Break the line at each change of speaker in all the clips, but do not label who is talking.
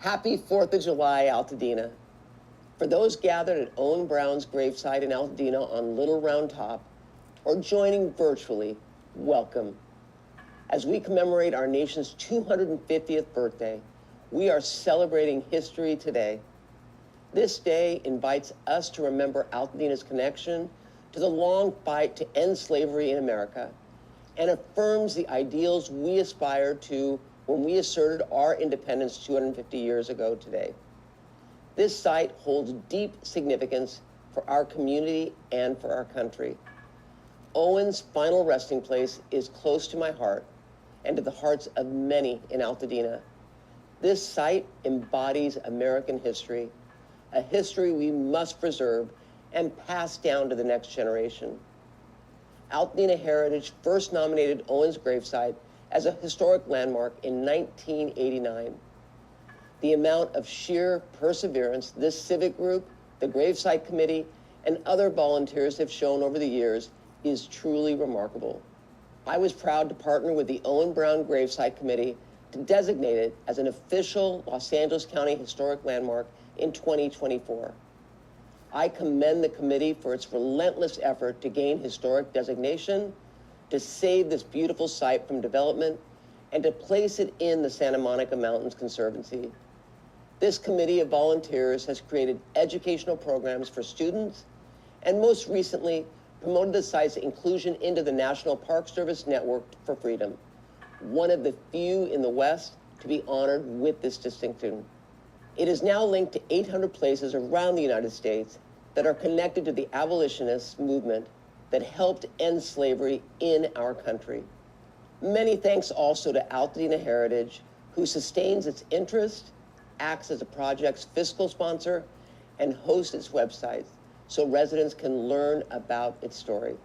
Happy 4th of July, Altadena. For those gathered at Owen Brown's gravesite in Altadena on Little Round Top, or joining virtually, welcome. As we commemorate our nation's 250th birthday, we are celebrating history today. This day invites us to remember Altadena's connection to the long fight to end slavery in America and affirms the ideals we aspired to when we asserted our independence 250 years ago today. This site holds deep significance for our community and for our country. Owen's final resting place is close to my heart and to the hearts of many in Altadena. This site embodies American history, a history we must preserve and pass down to the next generation. Altadena Heritage first nominated Owen's gravesite as a historic landmark in 1989. The amount of sheer perseverance this civic group, the Gravesite Committee, and other volunteers have shown over the years is truly remarkable. I was proud to partner with the Owen Brown Gravesite Committee to designate it as an official Los Angeles County Historic Landmark in 2024. I commend the committee for its relentless effort to gain historic designation, to save this beautiful site from development, and to place it in the Santa Monica Mountains Conservancy. This committee of volunteers has created educational programs for students, and most recently, promoted the site's inclusion into the National Park Service Network for Freedom, one of the few in the West to be honored with this distinction. It is now linked to 800 places around the United States that are connected to the abolitionist movement that helped end slavery in our country. Many thanks also to Altadena Heritage, who sustains its interest, acts as a project's fiscal sponsor, and hosts its website so residents can learn about its story.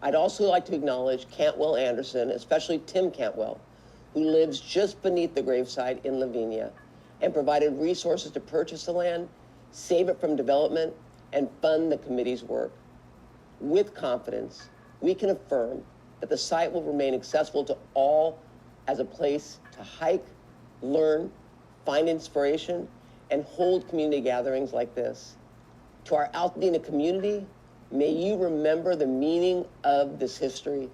I'd also like to acknowledge Cantwell Anderson, especially Tim Cantwell, who lives just beneath the gravesite in Lavinia and provided resources to purchase the land, save it from development, and fund the committee's work. With confidence, we can affirm that the site will remain accessible to all as a place to hike, learn, find inspiration, and hold community gatherings like this. To our Altadena community, may you remember the meaning of this history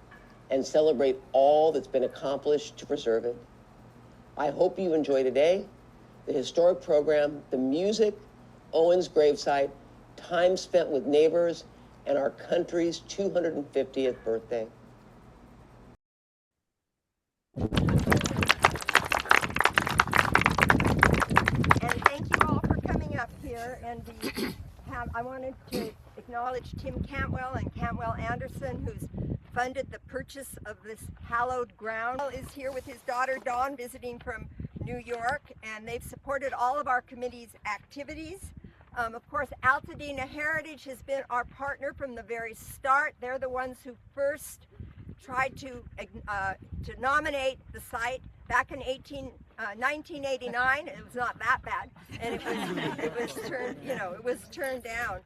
and celebrate all that's been accomplished to preserve it. I hope you enjoy today, the historic program, the music, Owen's gravesite, time spent with neighbors, and our country's 250th birthday.
And thank you all for coming up here. And I wanted to acknowledge Tim Cantwell and Cantwell Anderson, who's funded the purchase of this hallowed ground. Is here with his daughter Dawn, visiting from New York, and they've supported all of our committee's activities. Of course, Altadena Heritage has been our partner from the very start. They're the ones who first tried to nominate the site back in 1989. It was not that bad, and it was turned down.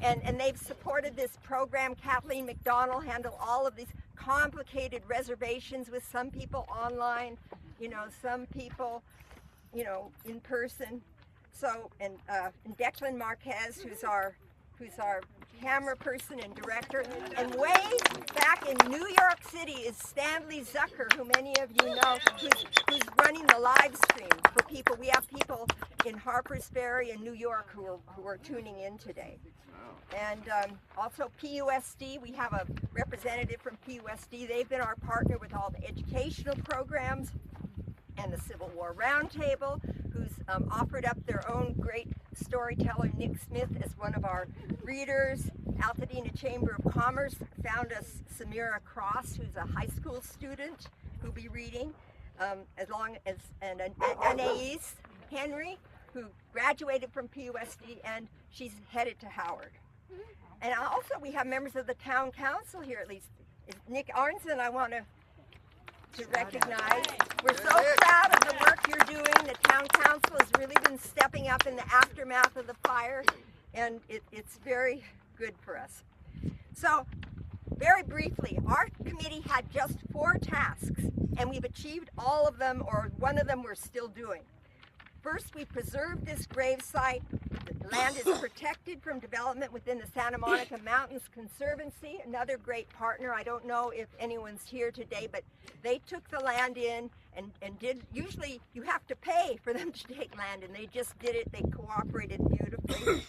And they've supported this program. Kathleen McDonald handled all of these complicated reservations with some people online, some people, in person. So, and Declan Marquez, who's our camera person and director, and way back in New York City is Stanley Zucker, who many of you know, who's running the live stream for people. We have people in Harpers Ferry and New York who are tuning in today. And also PUSD, we have a representative from PUSD. They've been our partner with all the educational programs, and the Civil War Roundtable, who's offered up their own great storyteller, Nick Smith, as one of our readers. Altadena Chamber of Commerce found us Samira Cross, who's a high school student who'll be reading, as long as Anais Henry, who graduated from PUSD, and she's headed to Howard. And also we have members of the town council here, at least. Nick Arnson, I want to recognize. We're so proud of the work you're doing. The town council has really been stepping up in the aftermath of the fire, and it's very good for us. So, very briefly, our committee had just 4 tasks, and we've achieved all of them, or one of them we're still doing. First, we preserved this gravesite. The land is protected from development within the Santa Monica Mountains Conservancy, another great partner. I don't know if anyone's here today, but they took the land in and did, usually you have to pay for them to take land, and they just did it. They cooperated beautifully.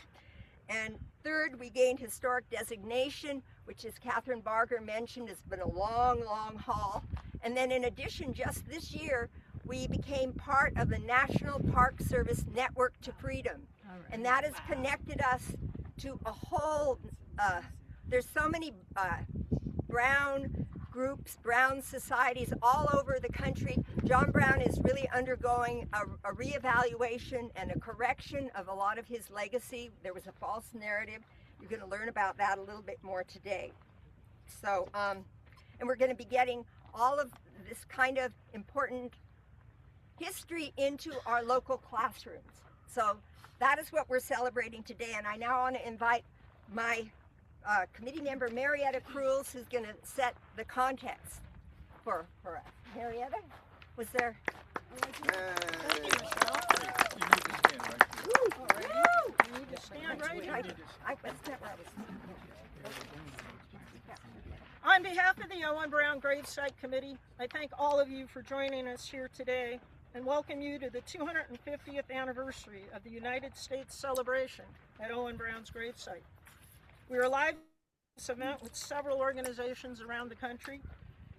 And third, we gained historic designation, which, as Catherine Barger mentioned, has been a long, long haul. And then in addition, just this year, we became part of the National Park Service Network to Freedom. And that has connected us to a whole, there's so many Brown groups, Brown societies all over the country. John Brown is really undergoing a reevaluation and a correction of a lot of his legacy. There was a false narrative. You're going to learn about that a little bit more today. So, and we're going to be getting all of this kind of important history into our local classrooms. So that is what we're celebrating today, and I now want to invite my committee member Marietta Cruels, who's going to set the context for us. Marietta, was there?
Thank you, Michelle. You need to stand right here.
I was not where I was.
On behalf of the Owen Brown Gravesite Committee, I thank all of you for joining us here today and welcome you to the 250th anniversary of the United States celebration at Owen Brown's gravesite. We are live at this event with several organizations around the country,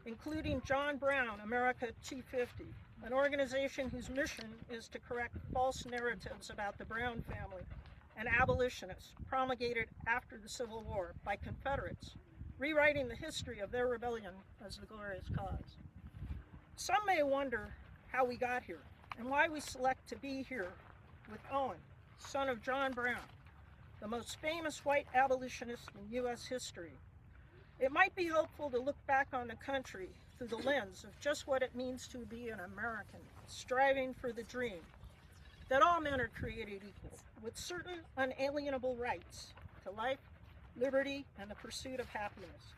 including John Brown, America 250, an organization whose mission is to correct false narratives about the Brown family and abolitionists promulgated after the Civil War by Confederates, rewriting the history of their rebellion as the glorious cause. Some may wonder how we got here and why we select to be here with Owen, son of John Brown, the most famous white abolitionist in U.S. history. It might be helpful to look back on the country through the lens of just what it means to be an American, striving for the dream that all men are created equal, with certain unalienable rights to life, liberty, and the pursuit of happiness.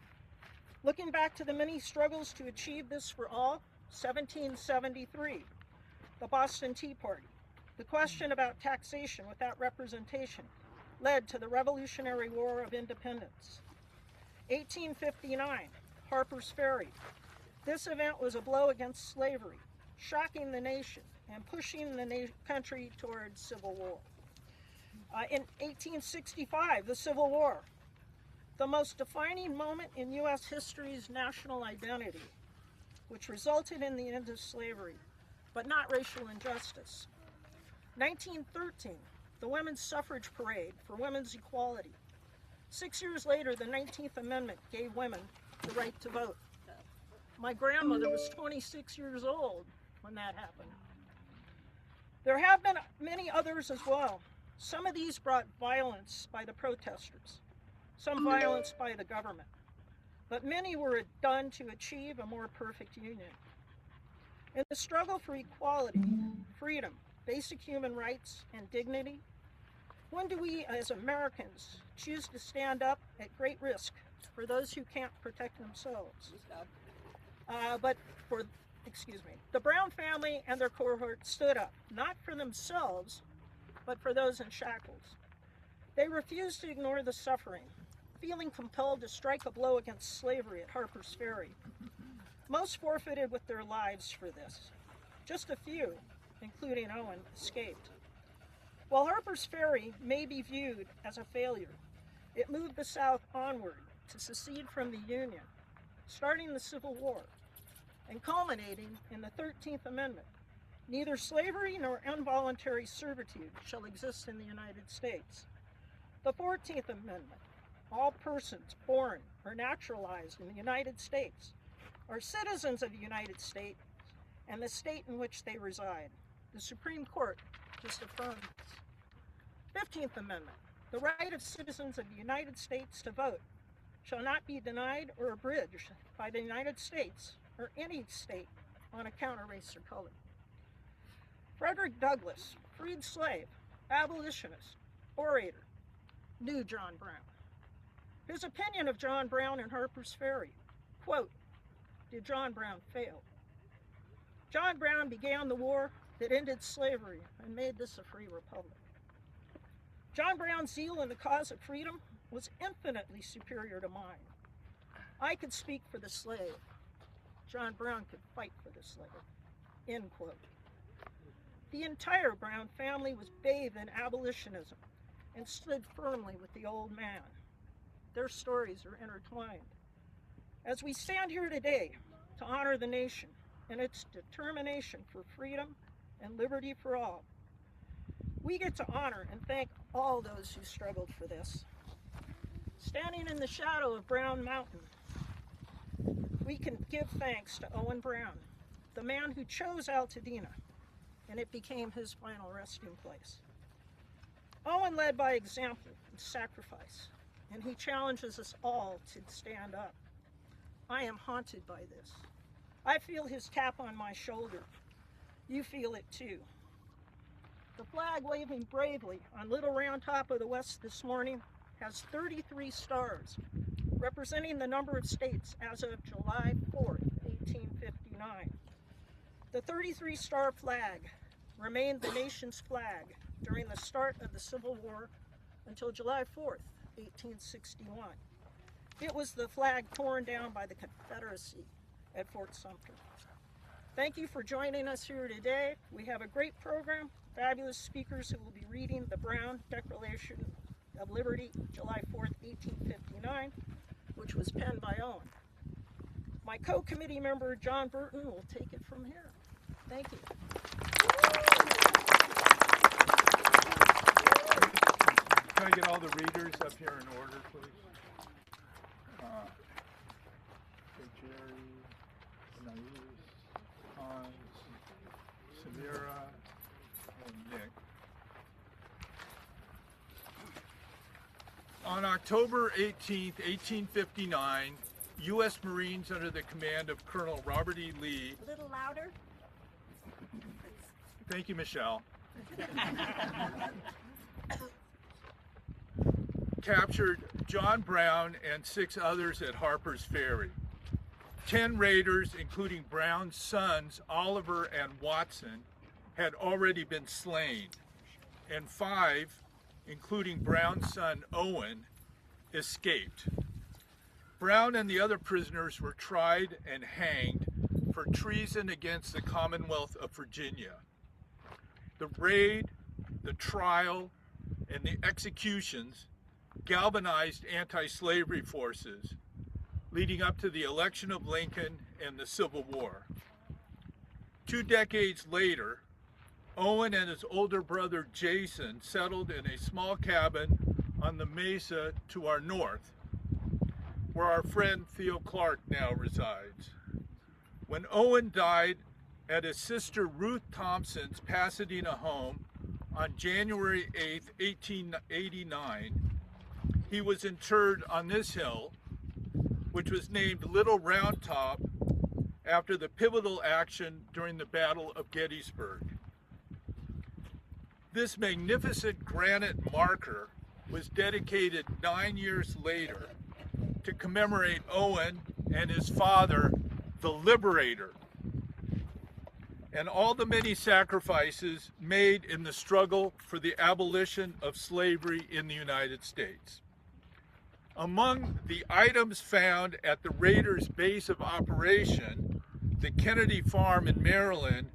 Looking back to the many struggles to achieve this for all, 1773, the Boston Tea Party, the question about taxation without representation led to the Revolutionary War of Independence. 1859, Harper's Ferry. This event was a blow against slavery, shocking the nation and pushing the country towards civil war. In 1865, the Civil War, the most defining moment in U.S. history's national identity, which resulted in the end of slavery, but not racial injustice. 1913, the Women's Suffrage Parade for women's equality. 6 years later, the 19th Amendment gave women the right to vote. My grandmother was 26 years old when that happened. There have been many others as well. Some of these brought violence by the protesters, some violence by the government, but many were done to achieve a more perfect union. In the struggle for equality, freedom, basic human rights, and dignity, when do we as Americans choose to stand up at great risk for those who can't protect themselves? The Brown family and their cohort stood up, not for themselves, but for those in shackles. They refused to ignore the suffering, feeling compelled to strike a blow against slavery at Harper's Ferry. Most forfeited with their lives for this. Just a few, including Owen, escaped. While Harper's Ferry may be viewed as a failure, it moved the South onward to secede from the Union, starting the Civil War, and culminating in the 13th Amendment. Neither slavery nor involuntary servitude shall exist in the United States. The 14th Amendment, all persons born or naturalized in the United States are citizens of the United States and the state in which they reside. The Supreme Court just affirmed this. 15th Amendment, the right of citizens of the United States to vote shall not be denied or abridged by the United States or any state on account of race or color. Frederick Douglass, freed slave, abolitionist, orator, knew John Brown. His opinion of John Brown and Harper's Ferry, quote, "Did John Brown fail?" John Brown began the war, that ended slavery and made this a free republic. John Brown's zeal in the cause of freedom was infinitely superior to mine. I could speak for the slave. John Brown could fight for the slave. End quote. The entire Brown family was bathed in abolitionism and stood firmly with the old man. Their stories are intertwined. As we stand here today to honor the nation and its determination for freedom and liberty for all, we get to honor and thank all those who struggled for this. Standing in the shadow of Brown Mountain, we can give thanks to Owen Brown, the man who chose Altadena, and it became his final resting place. Owen led by example and sacrifice, and he challenges us all to stand up. I am haunted by this. I feel his tap on my shoulder. You feel it too. The flag waving bravely on Little Round Top of the West this morning has 33 stars, representing the number of states as of July 4th, 1859. The 33-star flag remained the nation's flag during the start of the Civil War until July 4th, 1861. It was the flag torn down by the Confederacy at Fort Sumter. Thank you for joining us here today. We have a great program, fabulous speakers who will be reading the Brown Declaration of Liberty, July 4th, 1859, which was penned by Owen. My co-committee member, John Burton, will take it from here. Thank you.
Can I get all the readers up here in order, please? Jerry, Anais, Hans, Samira, and Nick. On October 18th, 1859, U.S. Marines under the command of Colonel Robert E. Lee.
A little louder.
Thank you, Michelle. Captured John Brown and 6 others at Harper's Ferry. 10 raiders, including Brown's sons, Oliver and Watson, had already been slain, and 5, including Brown's son Owen, escaped. Brown and the other prisoners were tried and hanged for treason against the Commonwealth of Virginia. The raid, the trial, and the executions galvanized anti-slavery forces, leading up to the election of Lincoln and the Civil War. 2 decades later, Owen and his older brother Jason settled in a small cabin on the mesa to our north, where our friend Theo Clark now resides. When Owen died at his sister Ruth Thompson's Pasadena home on January 8, 1889, he was interred on this hill, which was named Little Round Top after the pivotal action during the Battle of Gettysburg. This magnificent granite marker was dedicated 9 years later to commemorate Owen and his father, the Liberator, and all the many sacrifices made in the struggle for the abolition of slavery in the United States. Among the items found at the raiders' base of operation, the Kennedy Farm in Maryland,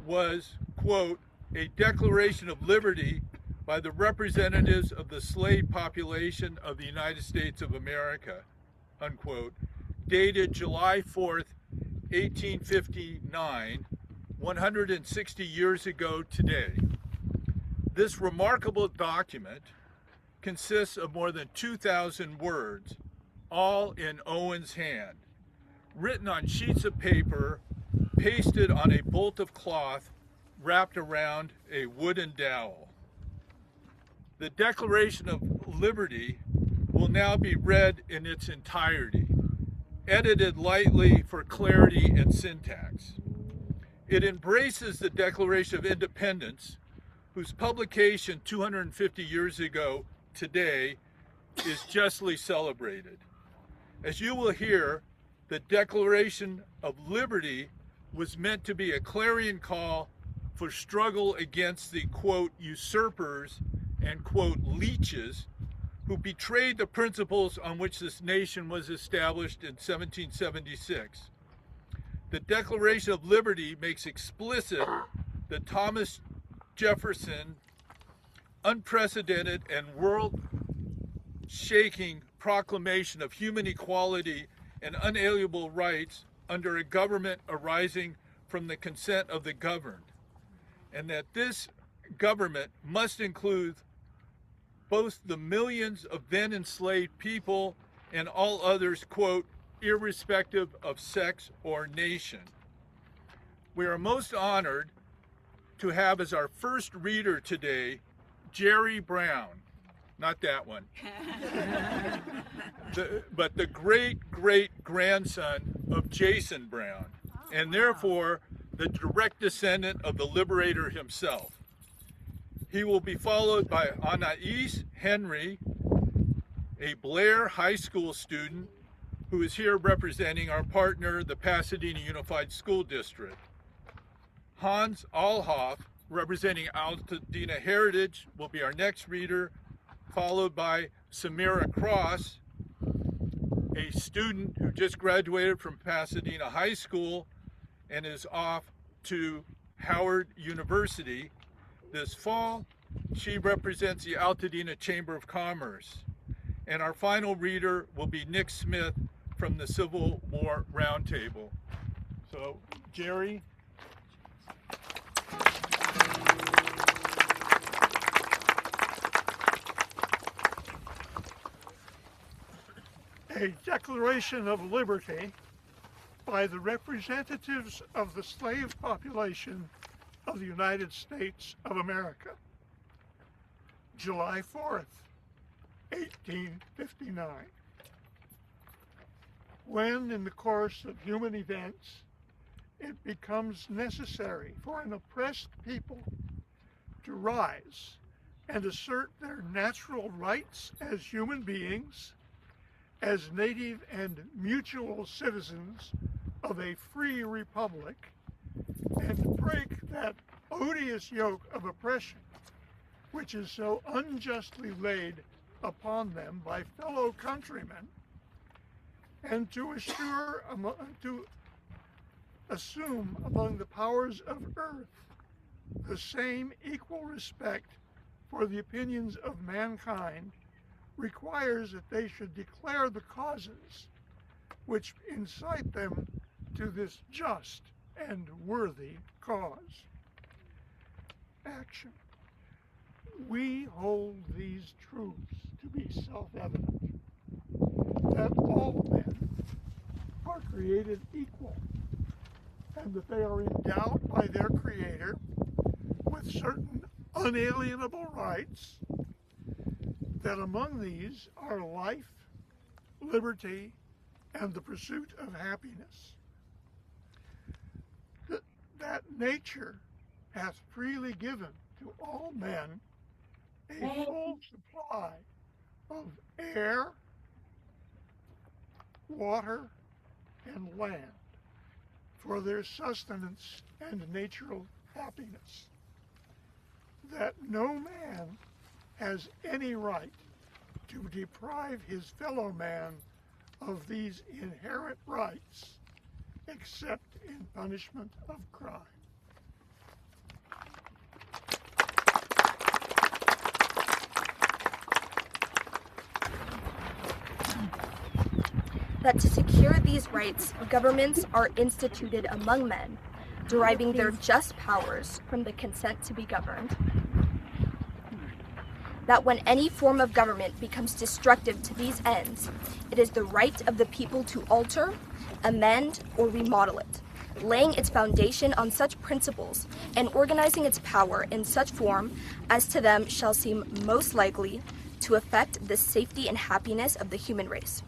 was, quote, a Declaration of Liberty by the representatives of the slave population of the United States of America, unquote, dated July 4th, 1859, 160 years ago today. This remarkable document consists of more than 2,000 words, all in Owen's hand, written on sheets of paper, pasted on a bolt of cloth wrapped around a wooden dowel. The Declaration of Liberty will now be read in its entirety, edited lightly for clarity and syntax. It embraces the Declaration of Independence, whose publication 250 years ago today is justly celebrated. As you will hear, the Declaration of Liberty was meant to be a clarion call for struggle against the, quote, usurpers and, quote, leeches who betrayed the principles on which this nation was established in 1776. The Declaration of Liberty makes explicit that Thomas Jefferson's unprecedented and world-shaking proclamation of human equality and unalienable rights under a government arising from the consent of the governed, and that this government must include both the millions of then enslaved people and all others, quote, irrespective of sex or nation. We are most honored to have as our first reader today, Jerry Brown. Not that one. But the great-great-grandson of Jason Brown, and therefore the direct descendant of the liberator himself. He will be followed by Anais Henry, a Blair High School student who is here representing our partner, the Pasadena Unified School District. Hans Alhoff, representing Altadena Heritage, will be our next reader, followed by Samira Cross, a student who just graduated from Pasadena High School and is off to Howard University this fall. She represents the Altadena Chamber of Commerce. And our final reader will be Nick Smith from the Civil War Roundtable. So, Jerry.
A Declaration of Liberty by the representatives of the slave population of the United States of America, July 4th, 1859. When, in the course of human events, it becomes necessary for an oppressed people to rise and assert their natural rights as human beings, as native and mutual citizens of a free republic, and to break that odious yoke of oppression which is so unjustly laid upon them by fellow countrymen, and to assume among the powers of earth the same equal respect for the opinions of mankind, requires that they should declare the causes which incite them to this just and worthy cause. Action. We hold these truths to be self-evident, that all men are created equal, and that they are endowed by their Creator with certain unalienable rights, that among these are life, liberty, and the pursuit of happiness. That nature hath freely given to all men a full supply of air, water, and land for their sustenance and natural happiness. That no man has any right to deprive his fellow man of these inherent rights except in punishment of crime.
That to secure these rights, governments are instituted among men, deriving their just powers from the consent to be governed. That when any form of government becomes destructive to these ends, it is the right of the people to alter, amend, or remodel it, laying its foundation on such principles and organizing its power in such form as to them shall seem most likely to affect the safety and happiness of the human race,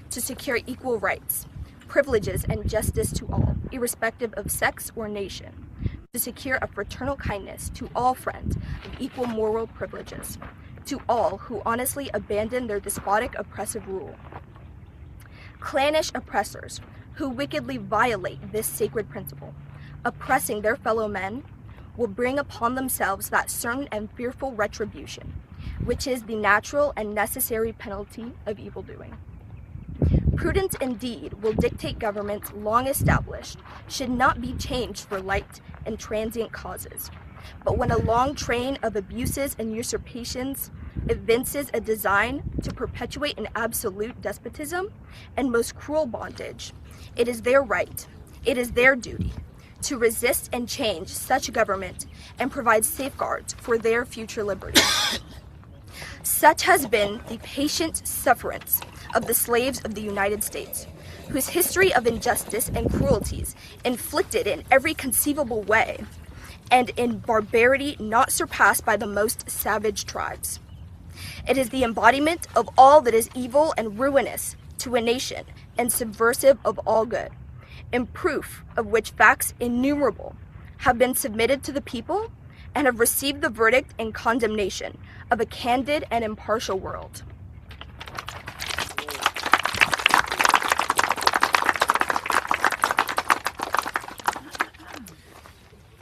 to secure equal rights, privileges, and justice to all, irrespective of sex or nation, to secure a fraternal kindness to all friends of equal moral privileges, to all who honestly abandon their despotic oppressive rule. Clannish oppressors who wickedly violate this sacred principle, oppressing their fellow men, will bring upon themselves that certain and fearful retribution, which is the natural and necessary penalty of evildoing. Prudence indeed will dictate governments long established should not be changed for light and transient causes. But when a long train of abuses and usurpations evinces a design to perpetuate an absolute despotism and most cruel bondage, it is their right, it is their duty, to resist and change such government and provide safeguards for their future liberty. Such has been the patient sufferance of the slaves of the United States, whose history of injustice and cruelties inflicted in every conceivable way, and in barbarity not surpassed by the most savage tribes. It is the embodiment of all that is evil and ruinous to a nation and subversive of all good, in proof of which facts innumerable have been submitted to the people and have received the verdict and condemnation of a candid and impartial world.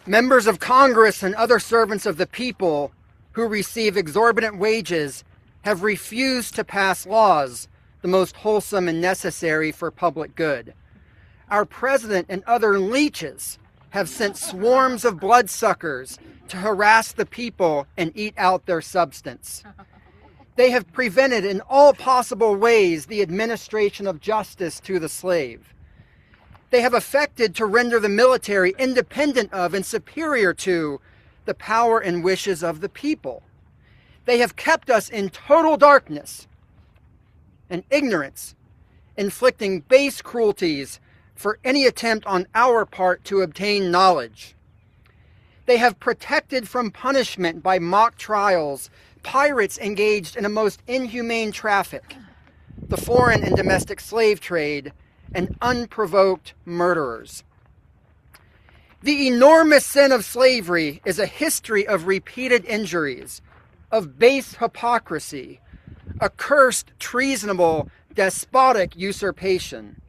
Members of Congress and other servants of the people who receive exorbitant wages have refused to pass laws the most wholesome and necessary for public good. Our president and other leeches have sent swarms of bloodsuckers to harass the people and eat out their substance. They have prevented in all possible ways the administration of justice to the slave. They have affected to render the military independent of and superior to the power and wishes of the people. They have kept us in total darkness and ignorance, inflicting base cruelties for any attempt on our part to obtain knowledge. They have protected from punishment by mock trials pirates engaged in a most inhumane traffic, the foreign and domestic slave trade, and unprovoked murderers. The enormous sin of slavery is a history of repeated injuries, of base hypocrisy, accursed, treasonable, despotic usurpation.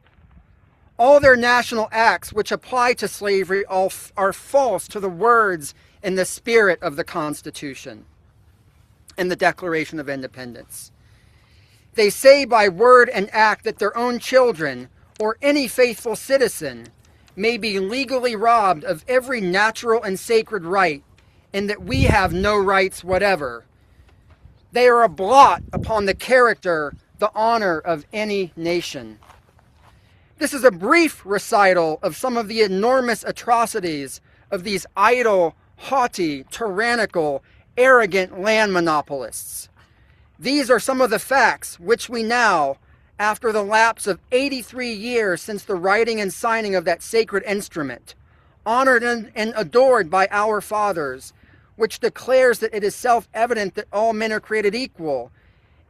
All their national acts which apply to slavery are false to the words and the spirit of the Constitution and the Declaration of Independence. They say by word and act that their own children or any faithful citizen may be legally robbed of every natural and sacred right, and that we have no rights whatever. They are a blot upon the character, the honor of any nation. This is a brief recital of some of the enormous atrocities of these idle, haughty, tyrannical, arrogant land monopolists. These are some of the facts which we now, after the lapse of 83 years since the writing and signing of that sacred instrument, honored and adored by our fathers, which declares that it is self-evident that all men are created equal,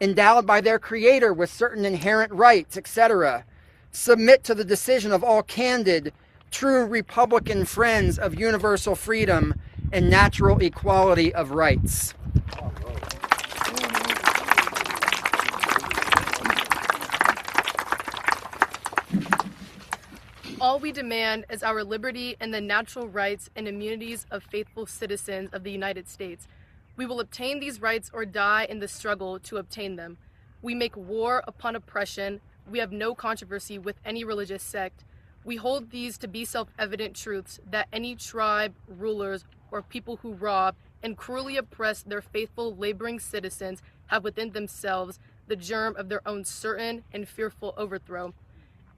endowed by their Creator with certain inherent rights, etc., submit to the decision of all candid, true Republican friends of universal freedom and natural equality of rights.
All we demand is our liberty and the natural rights and immunities of faithful citizens of the United States. We will obtain these rights or die in the struggle to obtain them. We make war upon oppression. We have no controversy with any religious sect. We hold these to be self-evident truths that any tribe, rulers, or people who rob and cruelly oppress their faithful laboring citizens have within themselves the germ of their own certain and fearful overthrow.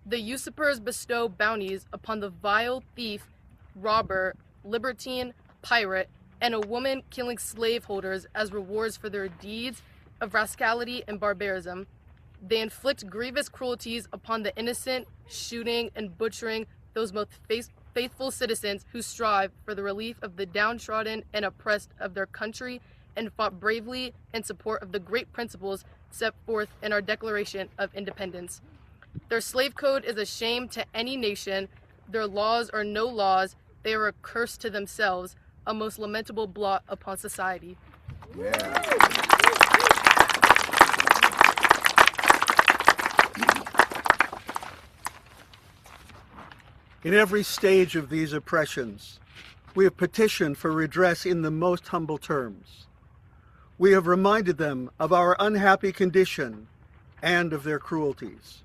The usurpers bestow bounties upon the vile thief, robber, libertine, pirate, and a woman killing slaveholders as rewards for their deeds of rascality and barbarism. They inflict grievous cruelties upon the innocent, shooting and butchering those most faithful citizens who strive for the relief of the downtrodden and oppressed of their country and fought bravely in support of the great principles set forth in our Declaration of Independence. Their slave code is a shame to any nation. Their laws are no laws. They are a curse to themselves, a most lamentable blot upon society.
In every stage of these oppressions, we have petitioned for redress in the most humble terms. We have reminded them of our unhappy condition and of their cruelties.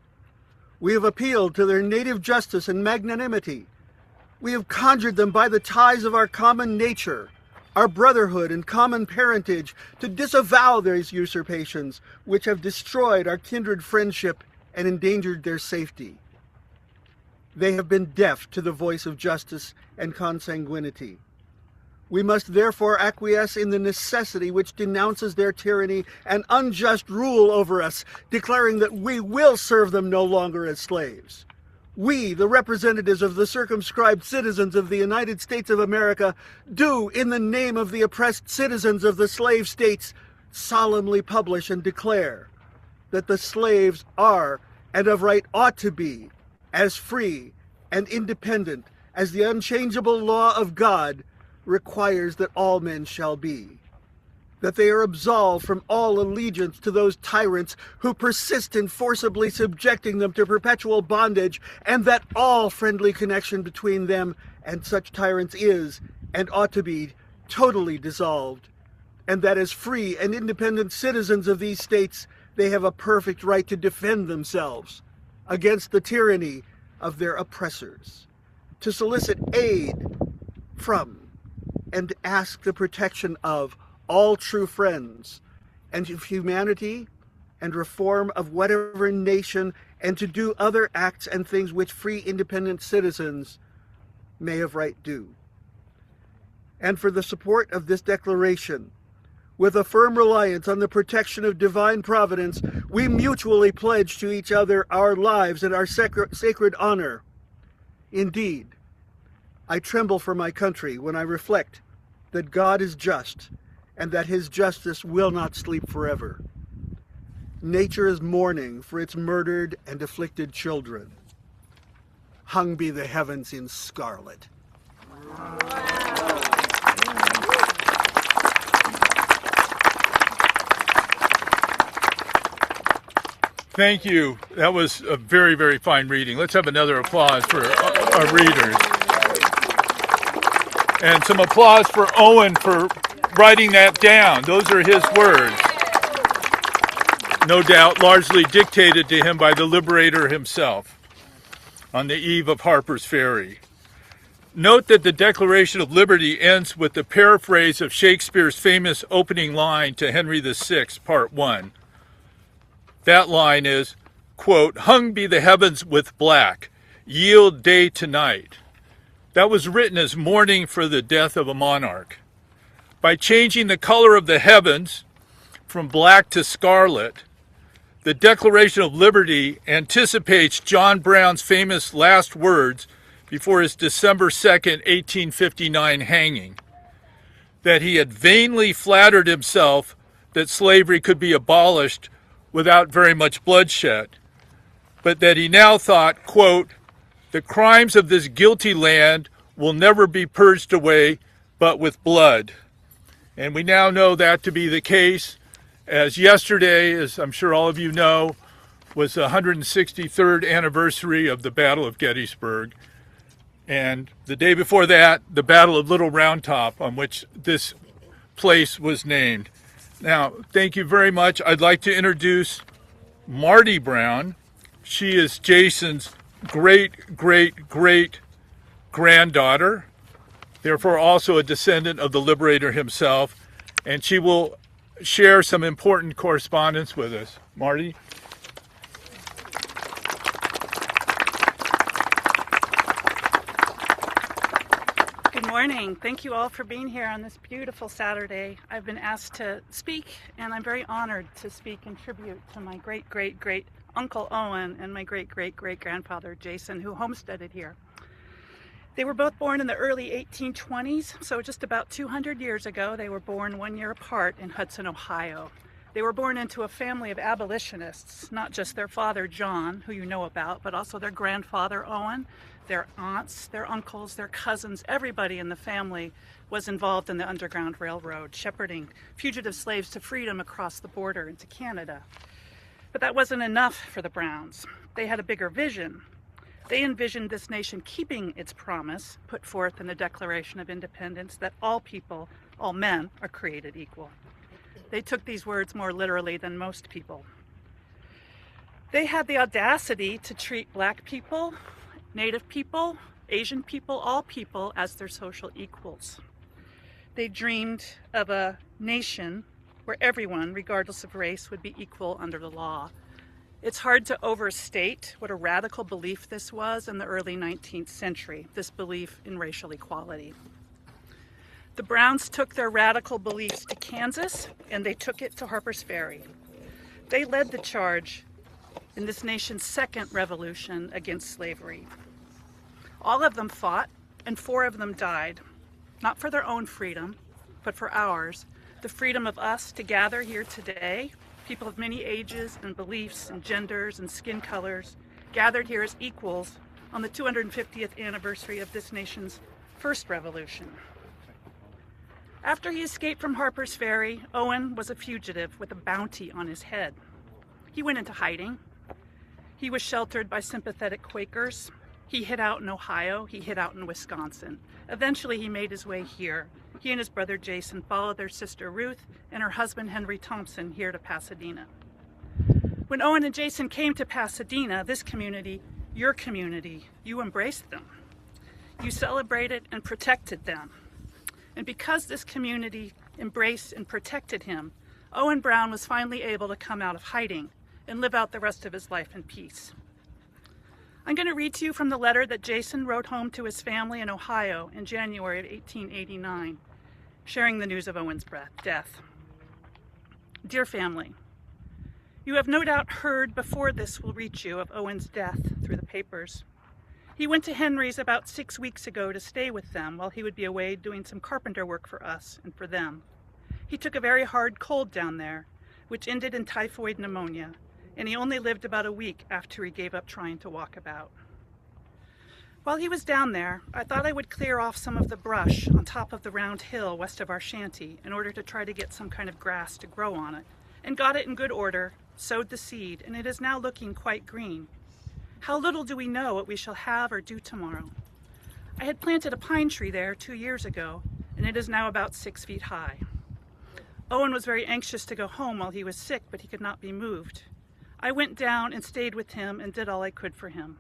We have appealed to their native justice and magnanimity. We have conjured them by the ties of our common nature, our brotherhood and common parentage, to disavow these usurpations which have destroyed our kindred friendship and endangered their safety. They have been deaf to the voice of justice and consanguinity. We must therefore acquiesce in the necessity which denounces their tyranny and unjust rule over us, declaring that we will serve them no longer as slaves. We, the representatives of the circumscribed citizens of the United States of America, do, in the name of the oppressed citizens of the slave states, solemnly publish and declare that the slaves are, and of right ought to be, as free and independent as the unchangeable law of God requires that all men shall be, that they are absolved from all allegiance to those tyrants who persist in forcibly subjecting them to perpetual bondage, and that all friendly connection between them and such tyrants is, and ought to be, totally dissolved, and that as free and independent citizens of these states, they have a perfect right to defend themselves against the tyranny of their oppressors, to solicit aid from and ask the protection of all true friends, and of humanity and reform of whatever nation, and to do other acts and things which free independent citizens may of right do. And for the support of this declaration, with a firm reliance on the protection of divine providence, we mutually pledge to each other our lives and our sacred honor. Indeed, I tremble for my country when I reflect that God is just and that his justice will not sleep forever. Nature is mourning for its murdered and afflicted children. Hung be the heavens in scarlet.
Thank you. That was a very, very fine reading. Let's have another applause for our readers. And some applause for Owen for writing that down. Those are his words. No doubt largely dictated to him by the liberator himself on the eve of Harper's Ferry. Note that the Declaration of Liberty ends with the paraphrase of Shakespeare's famous opening line to Henry VI, Part 1. That line is, quote, "Hung be the heavens with black, yield day to night." That was written as mourning for the death of a monarch. By changing the color of the heavens from black to scarlet, the Declaration of Liberty anticipates John Brown's famous last words before his December 2nd, 1859 hanging, that he had vainly flattered himself that slavery could be abolished without very much bloodshed, but that he now thought, quote, "The crimes of this guilty land will never be purged away but with blood." And we now know that to be the case, as yesterday, as I'm sure all of you know, was the 163rd anniversary of the Battle of Gettysburg. And the day before that, the Battle of Little Round Top, on which this place was named. Now, thank you very much. I'd like to introduce Marty Brown. She is Jason's great-great-great-granddaughter, therefore also a descendant of the liberator himself, and she will share some important correspondence with us. Marty?
Good morning. Thank you all for being here on this beautiful Saturday. I've been asked to speak, and I'm very honored to speak in tribute to my great-great-great Uncle Owen and my great-great-great-grandfather Jason, who homesteaded here. They were both born in the early 1820s, so just about 200 years ago. They were born 1 year apart in Hudson, Ohio. They were born into a family of abolitionists, not just their father John, who you know about, but also their grandfather Owen, their aunts, their uncles, their cousins. Everybody in the family was involved in the Underground Railroad, shepherding fugitive slaves to freedom across the border into Canada. But that wasn't enough for the Browns. They had a bigger vision. They envisioned this nation keeping its promise put forth in the Declaration of Independence that all people, all men, are created equal. They took these words more literally than most people. They had the audacity to treat Black people, Native people, Asian people, all people as their social equals. They dreamed of a nation where everyone, regardless of race, would be equal under the law. It's hard to overstate what a radical belief this was in the early 19th century, this belief in racial equality. The Browns took their radical beliefs to Kansas, and they took it to Harper's Ferry. They led the charge in this nation's second revolution against slavery. All of them fought, and 4 of them died, not for their own freedom, but for ours, the freedom of us to gather here today, people of many ages and beliefs and genders and skin colors, gathered here as equals on the 250th anniversary of this nation's first revolution. After he escaped from Harper's Ferry, Owen was a fugitive with a bounty on his head. He went into hiding. He was sheltered by sympathetic Quakers. He hid out in Ohio. He hid out in Wisconsin. Eventually, he made his way here. He and his brother Jason followed their sister Ruth and her husband Henry Thompson here to Pasadena. When Owen and Jason came to Pasadena, this community, your community, you embraced them. You celebrated and protected them. And because this community embraced and protected him, Owen Brown was finally able to come out of hiding and live out the rest of his life in peace. I'm going to read to you from the letter that Jason wrote home to his family in Ohio in January of 1889, sharing the news of Owen's death. Dear family, you have no doubt heard before this will reach you of Owen's death through the papers. He went to Henry's about 6 weeks ago to stay with them while he would be away doing some carpenter work for us and for them. He took a very hard cold down there, which ended in typhoid pneumonia, and he only lived about a week after he gave up trying to walk about. While he was down there, I thought I would clear off some of the brush on top of the round hill west of our shanty in order to try to get some kind of grass to grow on it, and got it in good order, sowed the seed, and it is now looking quite green. How little do we know what we shall have or do tomorrow. I had planted a pine tree there 2 years ago, and it is now about 6 feet high. Owen was very anxious to go home while he was sick, but he could not be moved. I went down and stayed with him and did all I could for him.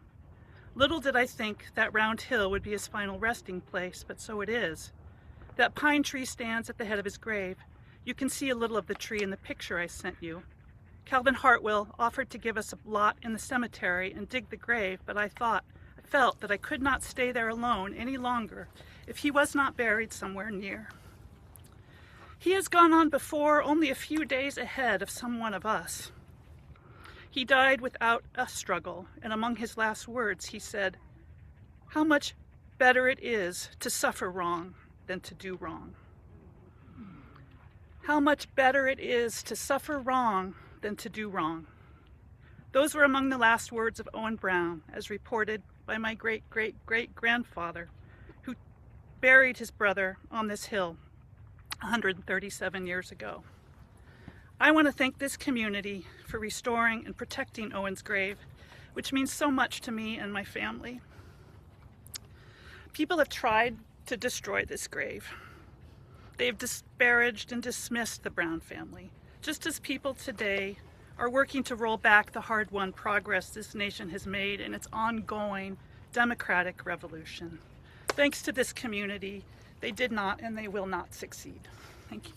Little did I think that round hill would be his final resting place, but so it is. That pine tree stands at the head of his grave. You can see a little of the tree in the picture I sent you. Calvin Hartwell offered to give us a lot in the cemetery and dig the grave, but I felt that I could not stay there alone any longer if he was not buried somewhere near. He has gone on before, only a few days ahead of some one of us. He died without a struggle, and among his last words he said, "How much better it is to suffer wrong than to do wrong. How much better it is to suffer wrong than to do wrong." Those were among the last words of Owen Brown, as reported by my great-great-great-grandfather, who buried his brother on this hill 137 years ago. I want to thank this community for restoring and protecting Owen's grave, which means so much to me and my family. People have tried to destroy this grave. They've disparaged and dismissed the Brown family, just as people today are working to roll back the hard-won progress this nation has made in its ongoing democratic revolution. Thanks to this community, they did not and they will not succeed. Thank you.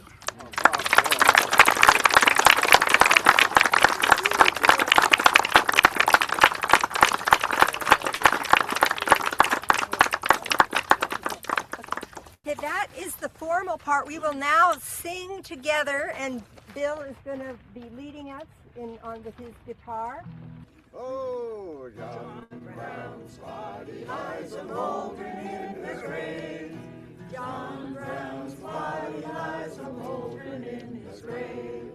Okay, that is the formal part. We will now sing together, and Bill is going to be leading us with his guitar.
Oh, John Brown's body lies a moldering in his grave. John Brown's body lies a moldering in his grave.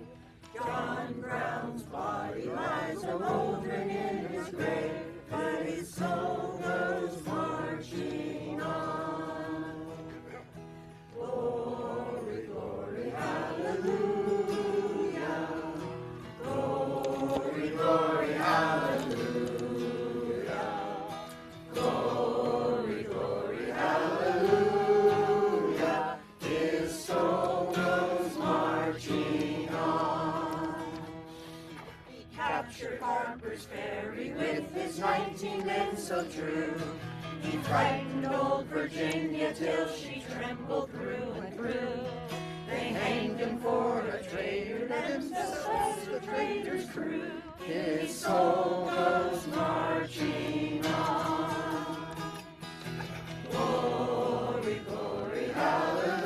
John Brown's body lies a moldering in his grave, but his soul goes marching on. Glory, glory, hallelujah. Glory, glory, hallelujah. 19 men so true. He frightened old Virginia till she trembled through and through. They hanged him for a traitor, themselves the traitor's crew. His soul goes marching on. Glory, glory, hallelujah.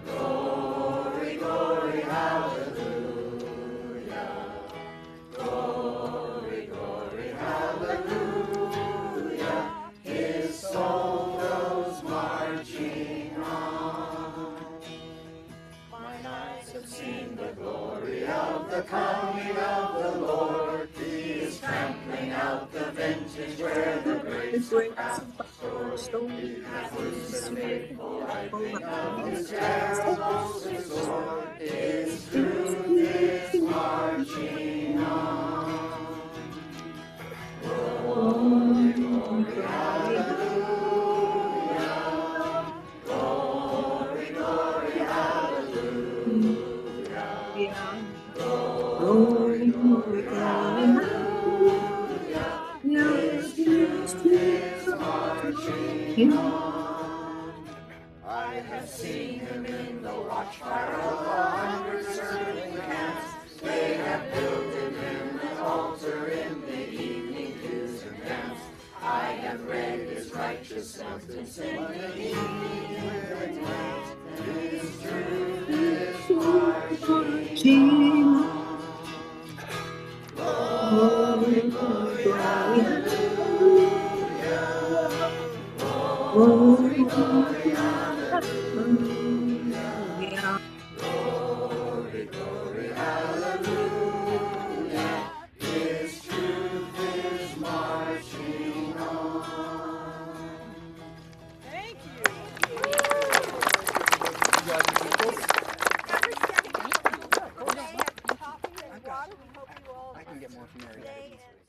Glory, glory, hallelujah. Glory, glory, hallelujah. His soul goes marching on. Mine eyes have seen the glory of the coming of the Lord. He is trampling out the vintage where the grapes of wrath stored. He has loosed the faithful lightning of his terrible sword. His truth is marching on. Glory, glory, hallelujah. Glory, glory, hallelujah. Glory, glory, hallelujah. His truth is marching on. I have seen him in the watchfire of 100 circling camps. They have builded him an altar in the evening dews and dance. I have read his righteous sentence in the evening and dance. His truth is marching on. Glory, glory, hallelujah. Glory, glory, hallelujah. Glory, glory, hallelujah. His truth is marching on.
Thank you.
I can get more from there.